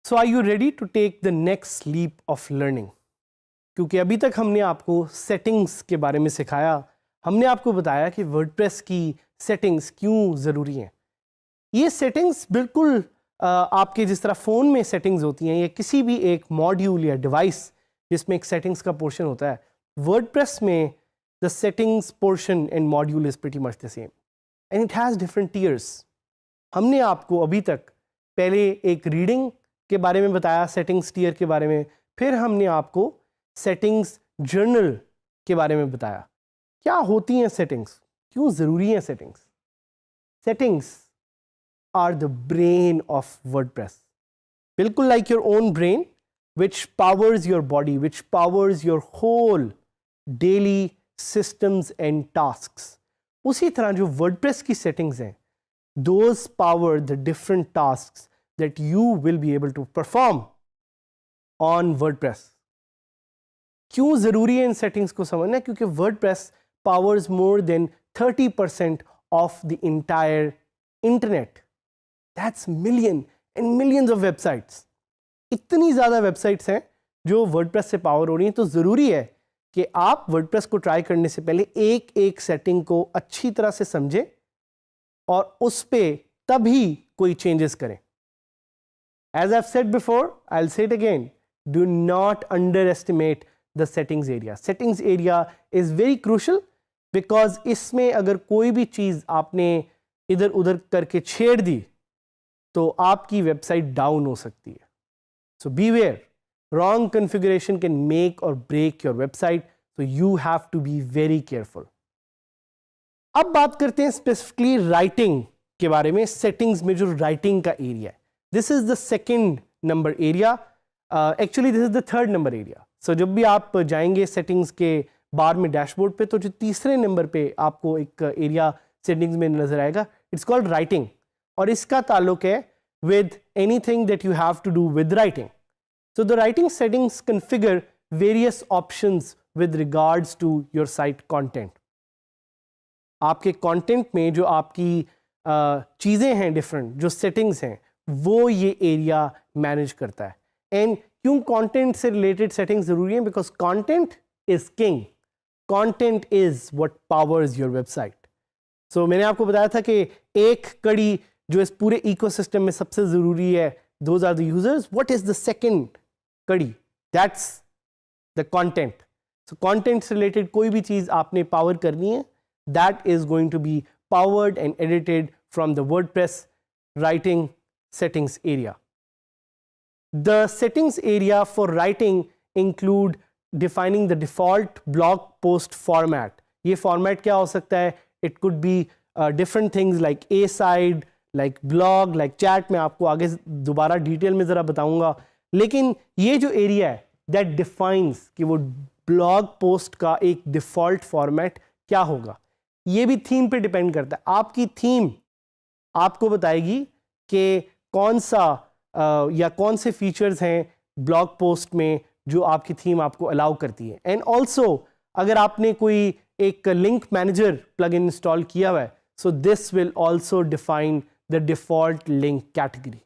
So are you ready to take the next leap of learning? क्योंकि अभी तक हमने आपको सेटिंग्स के बारे में सिखाया, हमने आपको बताया कि वर्डप्रेस की सेटिंग्स क्यों ज़रूरी हैं। ये सेटिंग्स बिल्कुल आपके जिस तरह फ़ोन में सेटिंग्स होती हैं या किसी भी एक मॉड्यूल या डिवाइस जिसमें एक सेटिंग्स का पोर्शन होता है, वर्डप्रेस में the settings portion and module is pretty much the same and it has different tiers. हमने आपको अभी तक पहले एक रीडिंग के बारे में बताया, सेटिंग्स टियर के बारे में, फिर हमने आपको सेटिंग्स जर्नल के बारे में बताया। क्या होती हैं सेटिंग्स, क्यों ज़रूरी हैं settings? Settings are the brain of WordPress, बिल्कुल like your own brain which powers your body, which powers your whole daily systems and tasks. उसी तरह जो वर्डप्रेस की सेटिंग्स हैं, those power the different tasks that you will be able to perform on WordPress. क्यों ज़रूरी है इन settings को समझना? क्योंकि WordPress powers more than 30% of the entire internet. That's million and millions of websites. इतनी ज़्यादा वेबसाइट्स हैं जो WordPress से पावर हो रही हैं, तो ज़रूरी है कि आप WordPress को ट्राई करने से पहले एक एक सेटिंग को अच्छी तरह से समझें और उस पर तभी कोई चेंजेस करें। As I've said before, I'll say it again, do not underestimate the settings area. Settings area is very crucial because इसमें अगर कोई भी चीज़ आपने इधर उधर करके छेड़ दी तो आपकी वेबसाइट डाउन हो सकती है। So beware, wrong configuration can make or break your website, so you have to be very careful. अब बात करते हैं स्पेसिफिकली राइटिंग के बारे में। सेटिंग्स में जो राइटिंग का एरिया है, this is the second number area, actually this is the third number area. So जब भी आप जाएंगे सेटिंग्स के बार में डैशबोर्ड पे, तो जो तीसरे नंबर पे आपको एक एरिया सेटिंग्स में नजर आएगा, इट्स कॉल्ड राइटिंग, और इसका ताल्लुक है with anything that you have to do with writing. So the writing settings configure various options with regards to your site content. आपके कंटेंट में जो आपकी चीज़ें हैं डिफरेंट, जो सेटिंग्स हैं, वो ये एरिया मैनेज करता है। एंड क्यों कंटेंट से रिलेटेड सेटिंग्स ज़रूरी हैं? Because content is king, content is what powers your website. So मैंने आपको बताया था कि एक कड़ी जो इस पूरे इकोसिस्टम में सबसे ज़रूरी है, those are the users. What is the second कड़ी? That's the content. So content से रिलेटेड कोई भी चीज़ आपने पावर करनी है, that is going to be powered and edited from the WordPress writing settings area. The settings area for writing include defining the default blog post format. ये format क्या हो सकता है? It could be different things like A-side, like blog, like chat. मैं आपको आगे दोबारा detail में ज़रा बताऊंगा, लेकिन ये जो एरिया है that defines कि वो blog post का एक default format क्या होगा, ये भी थीम पे डिपेंड करता है। आपकी थीम आपको बताएगी कि कौन सा या कौन से फीचर्स हैं ब्लॉग पोस्ट में जो आपकी थीम आपको अलाउ करती है। एंड ऑल्सो अगर आपने कोई एक लिंक मैनेजर प्लगइन इंस्टॉल किया हुआ है, so this will also define the default link category.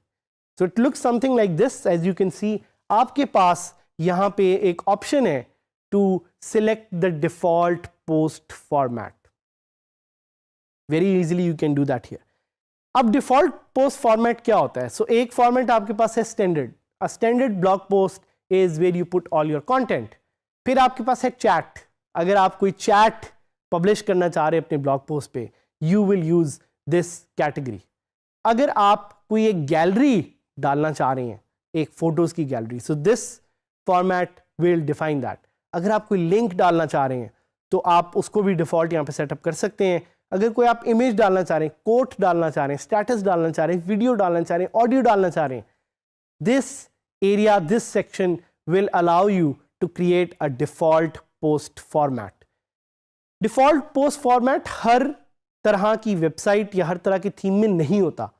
So it looks something like this. As you can see, आपके पास यहाँ पे एक ऑप्शन है to select the default post format. Very easily you can do that here. अब default post format क्या होता है? सो एक फॉर्मेट आपके पास है standard. A standard blog post is where you put all your content. फिर आपके पास है चैट। अगर आप कोई चैट पब्लिश करना चाह रहे हैं अपने ब्लॉग पोस्ट पे, you will use this category. अगर आप कोई एक गैलरी डालना चाह रहे हैं, एक फोटोज की gallery, so this format will define that. अगर आप कोई लिंक डालना चाह रहे हैं तो आप उसको भी डिफॉल्ट यहाँ पे सेटअप कर सकते हैं। अगर कोई आप इमेज डालना चाह रहे हैं, कोट डालना चाह रहे हैं, स्टेटस डालना चाह रहे हैं, वीडियो डालना चाह रहे हैं, ऑडियो डालना चाह रहे हैं, this area, this section will allow you to create a default post format. Default post format हर तरह की वेबसाइट या हर तरह की थीम में नहीं होता।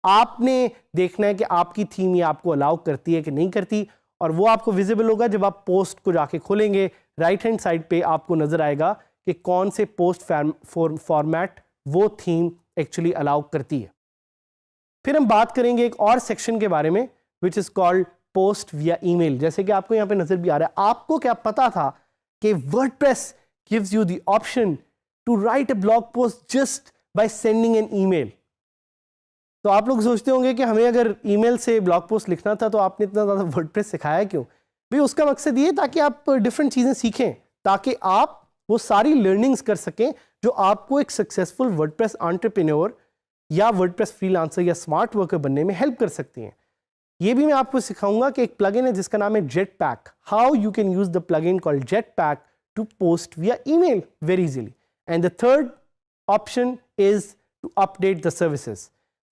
आपने देखना है कि आपकी थीम ये आपको अलाउ करती है कि नहीं करती, और वो आपको विजिबल होगा जब आप पोस्ट को जाके खोलेंगे। राइट हैंड साइड पे आपको नजर आएगा कि कौन से पोस्ट फॉर्मेट वो थीम एक्चुअली अलाउ करती है। फिर हम बात करेंगे एक और सेक्शन के बारे में which is called post via email. जैसे कि आपको यहाँ पे नज़र भी आ रहा है, आपको क्या पता था कि WordPress gives you the option to write a blog post just by sending an email. तो आप लोग सोचते होंगे कि हमें अगर ईमेल से ब्लॉग पोस्ट लिखना था तो आपने इतना ज़्यादा वर्डप्रेस सिखाया क्यों? भाई उसका मकसद ये ताकि आप डिफरेंट चीज़ें सीखें, ताकि आप वो सारी लर्निंग्स कर सकें जो आपको एक सक्सेसफुल वर्डप्रेस एंटरप्रेन्योर या वर्डप्रेस फ्रीलांसर या स्मार्ट वर्कर बनने में हेल्प कर सकती हैं। ये भी मैं आपको सिखाऊंगा कि एक प्लगइन है जिसका नाम है Jetpack, how you can use the plugin called Jetpack to post via email very easily. And the third option is to update the services.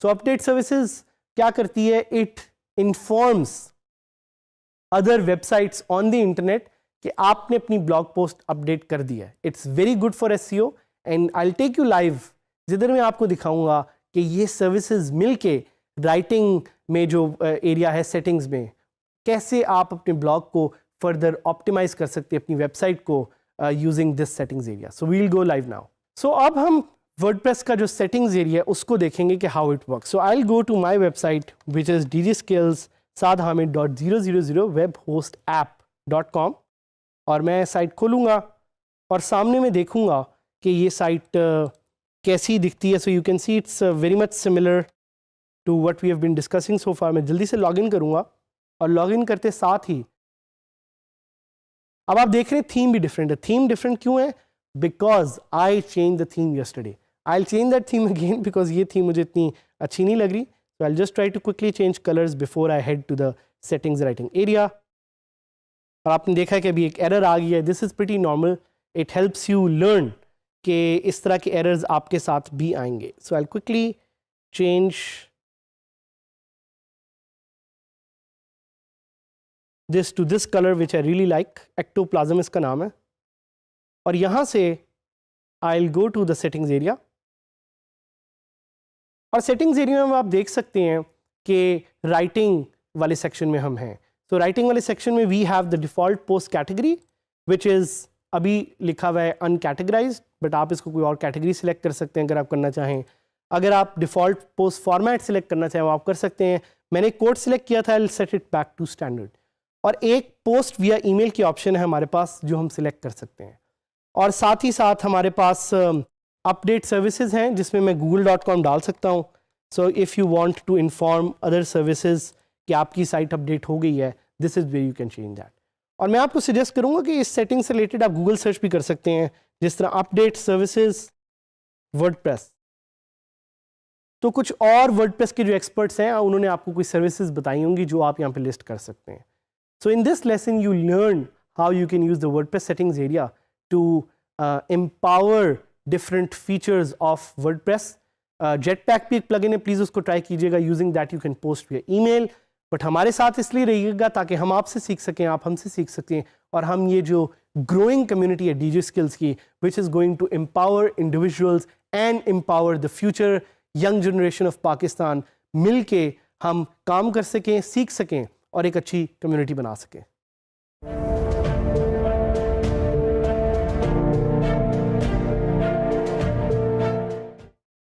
So update services क्या करती है? It informs other websites on the internet कि आपने अपनी blog post update कर दिया है। It's very good for SEO and I will take you live, जिधर मैं आपको दिखाऊंगा कि ये सर्विसेज मिलके राइटिंग में जो एरिया है सेटिंग्स में, कैसे आप अपने ब्लॉग को फर्दर ऑप्टिमाइज कर सकते हैं अपनी वेबसाइट को using this settings area. So we will go live now. So अब हम वर्डप्रेस का जो सेटिंग्स एरिया है उसको देखेंगे कि how it work. So I will go to my website which is djskills.sadhamid.000webhostapp.com और मैं साइट खोलूँगा और सामने में देखूँगा कि ये साइट कैसी दिखती है। So you can see it's very much similar to what we have been discussing so far. मैं जल्दी से लॉगिन करूँगा और लॉगिन करते साथ ही अब आप देख रहे हैं थीम भी डिफरेंट है। थीम डिफरेंट क्यों है? Because I change the theme yesterday. I will change that theme again because ये थीम मुझे इतनी अच्छी नहीं लग रही। So I will just try to quickly change colours before I head to the settings writing area. और आपने देखा है कि अभी एक एरर आ गई है। This is pretty normal, it helps you learn कि इस तरह के एरर्स आपके साथ भी आएंगे। So I will quickly change this to this colour which I really like, ectoplasm इसका नाम है। और यहाँ से I will go to the settings area और सेटिंग्स एरिया में आप देख सकते हैं कि राइटिंग वाले सेक्शन में हम हैं। तो राइटिंग वाले सेक्शन में we have the default post category which is अभी लिखा हुआ है अनकैटेगराइज्ड, बट आप इसको कोई और कैटेगरी सिलेक्ट कर सकते हैं अगर आप करना चाहें। अगर आप डिफ़ॉल्ट पोस्ट फॉर्मेट सिलेक्ट करना चाहें वो आप कर सकते हैं। मैंने कोड सिलेक्ट किया था, I will set it back to standard. और एक पोस्ट विया ईमेल की ऑप्शन है हमारे पास जो हम सिलेक्ट कर सकते हैं। और साथ ही साथ हमारे पास अपडेट सर्विसेज हैं जिसमें मैं google.com डाल सकता हूँ। So if you want to inform other services कि आपकी साइट अपडेट हो गई है, this is where you can change that. और मैं आपको सजेस्ट करूँगा कि इस सेटिंग से रिलेटेड आप गूगल सर्च भी कर सकते हैं, जिस तरह अपडेट सर्विसेज वर्डप्रेस। तो कुछ और वर्डप्रेस के जो एक्सपर्ट्स हैं उन्होंने आपको कोई सर्विसेज बताई होंगी जो आप यहाँ पे लिस्ट कर सकते हैं। So in this lesson you learn how you can use the WordPress settings area to empower different features of WordPress. Jetpack भी एक प्लगइन है, प्लीज़ उसको ट्राई कीजिएगा। Using that you can post via email. But हमारे साथ इसलिए रहिएगा ताकि हम आपसे सीख सकें, आप हमसे सीख सकें, और हम ये जो ग्रोइंग कम्युनिटी है डीजे स्किल्स की, which is going to empower individuals and empower the future young generation of Pakistan, मिल के हम काम कर सकें, सीख सकें और एक अच्छी कम्युनिटी बना सकें।